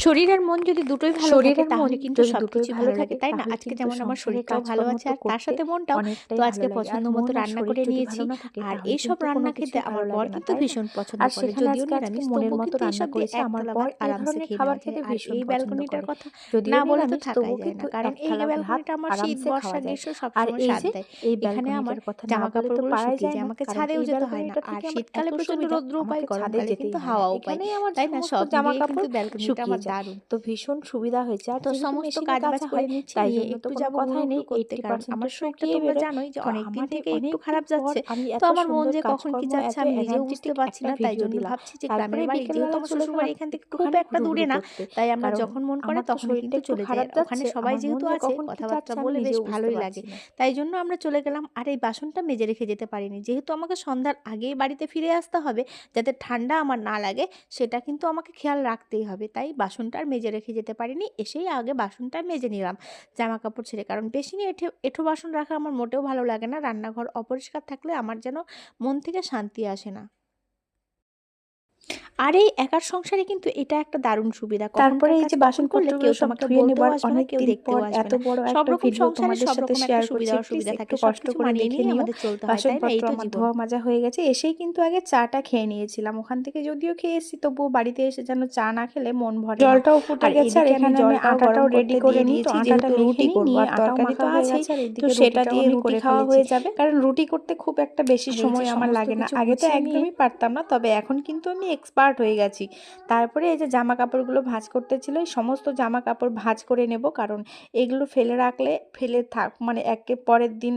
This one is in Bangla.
শরীর আর মন যদি দুটোই ভালো শরীর থাকে আর মন তাহলে কিন্তু যদি দুটোই সবকিছুই ভালো ভালো লাগে, থাকে তাই না? তাহলে আজকে কিন্তু যেমন আমার সংসারের শরীরটাও ভালো আছে কাজকর্মটা আর তার করতে সাথে মনটাও। অনেকটাই তো ভালো আজকে লাগে। আর পছন্দ মন মতো আর রান্না শরীর করে যদি নিয়েছি। ভালো না থাকে আর তাহলে এইসব কিন্তু কোনো রান্না খেতে কিছুই ভালো আমার বর লাগে না, কিন্তু তাই না? ভীষণ পছন্দ আর করে। সেখানে যদিও আজকে নিরামিষ মনের তবুও মতো কিন্তু রান্না এইসব দিয়ে করেছে। এক আমার থালা বর ভাত এই আরামসে ধরনের খেয়ে খাবার নেওয়া যায়। খেতে আর ভীষণ এই পছন্দ ব্যালকনিটার করে। কথা যদিও না বলে তো নিরামিষ থাকাই তবুও যায় না, কিন্তু কারণ এক এই থালা ভাত ব্যালকনিটা আমার শীত আরামসে বর্ষা খাওয়া যায়। গ্রীষ্ম আর সবসময় এই সাথ যে দেয়। এই এখানে আমার ব্যালকনিটার কথা না জামা বলে তো কাপড়গুলো পারাই শুকিয়ে যায় যায়, না, আমাকে কারণ ছাদেও এই যেতে হয় না। ব্যালকনিটা আর থেকে আমার এত শীতকালে প্রচন্ড সুবিধা, রৌদ্রও পাই, আমাকে ছাদে গরমকালে কিন্তু যেতেই হয় না, হাওয়াও পাই, এখানেই আমার তাই না? সমস্ত সব জামা মিলিয়ে কিন্তু কাপড় ব্যালকনিটা শুকিয়ে আমার যায়। দারুণ। তো ভীষণ সুবিধা হয়েছে। আর তো যেহেতু সমস্ত মেশিনে কাজবাজ কাচা করে হয় নিচ্ছি, তাই নিয়ে জন্য তো একটু কোনো যাবো ঘুরু কথাই নেই, ঘুরু করতে, কারণ 80% তো আমার শরীরটা শুকিয়েই তোমরা বেরোয়। জানোই যে তো অনেকদিন আমাদের থেকে একটু অনেকদিন খারাপ পর যাচ্ছে। আমি তো এত আমার মন সুন্দর যে কখন কি কাজকর্ম, চাচ্ছে এত আমি নিজেও বুঝতে এনার্জেটিক পারছি একটা না, তাই ভিডিও জন্য দিলাম। ভাবছি যে তারপরে গ্রামের বাড়ি, যেহেতু বিকেলবেলা আমার চলে গেলাম শ্বশুরবাড়ি এখান থেকে খুব একটুখানি একটা ঘুরুঘুরু দূরে না, করতে। তাই আমরা কারণ যখন মন করে আমার তো তখনই শরীরটা কিন্তু একটু চলে যাই। খারাপ আর ওখানে যাচ্ছে। সবাই আমার মন যেহেতু যে আছে, কখন কি কথাবার্তা চাচ্ছে আমি বলে বেশ নিজেও বুঝতে ভালোই পারছি লাগে। না। তাই জন্য আমরা চলে গেলাম। আর এই বাসনটা মেজে রেখে যেতে পারিনি, যেহেতু আমাকে সন্ধ্যার আগেই বাড়িতে ফিরে আসতে হবে, যাতে ঠান্ডা আমার না লাগে সেটা কিন্তু আমাকে খেয়াল রাখতেই হবে। তাই বাসনটা আর মেজে রেখে যেতে পারিনি, এসেই আগে বাসনটা মেজে নিলাম জামা কাপড় ছেড়ে। কারণ বেশি নিয়ে এঁঠো বাসন রাখা আমার মোটেও ভালো লাগে না। রান্নাঘর অপরিষ্কার থাকলে আমার যেন মন থেকে শান্তি আসে না। আর এই একার সংসারে কিন্তু এটা একটা দারুণ সুবিধা। কখন তারপরে কার এই কাজ যে কখন করলে বাসনপত্রগুলো কেউ সব তোমাকে ধুয়ে বলতেও নেবার আসবে না, কেউ অনেকদিন পর দেখতেও আসবে এত না। বড় সব একটা রকম ভিডিও সংসারে তোমাদের সব সাথে রকম একটা শেয়ার করছি। সুবিধা প্লিজ অসুবিধা থাকে। একটু কষ্ট সবকিছু করে মানিয়ে দেখে নিয়েই নিও। আমাদের চলতে হয়, তাই না? এই বাসনপত্র তো আমার জীবন। ধোয়া মাজা হয়ে গেছে। এসেই কিন্তু আগে চাটা খেয়ে নিয়েছিলাম। ওখান থেকে যদিও খেয়ে এসেছি তবুও বাড়িতে এসে যেন চা না খেলে মন ভরে না। জলটাও ফুটে আর গেছে আর এদিকে আমি এখানে আমি জলটাও গরম আটাটাও রেডি করতে করে দিয়ে নিই। তো দিয়েছি, আটাটা যেহেতু মেখে রুটি নিই, করব নিয়ে আর আটাও তরকারি মাখা তো হয়ে আছেই। গেছে আর তো এদিকে সেটা রুটিটাও দিয়ে আমি রুটি করে খাওয়া ফেলেছি। হয়ে যাবে। কারণ রুটি করতে খুব একটা বেশি আর এই যে সময় আমার সমস্ত লাগে না। কিছু আগে তো গুছিয়ে নিয়ে একদমই পারতাম না, তবে এখন কিন্তু আমি এক্সপার্ট হয়ে গেছি। তারপরে এই যে জামা কাপড়গুলো ভাঁজ করতে ছিল, এই সমস্ত জামা কাপড় ভাঁজ করে নেব, কারণ এগুলো ফেলে রাখলে মানে একে পরের দিন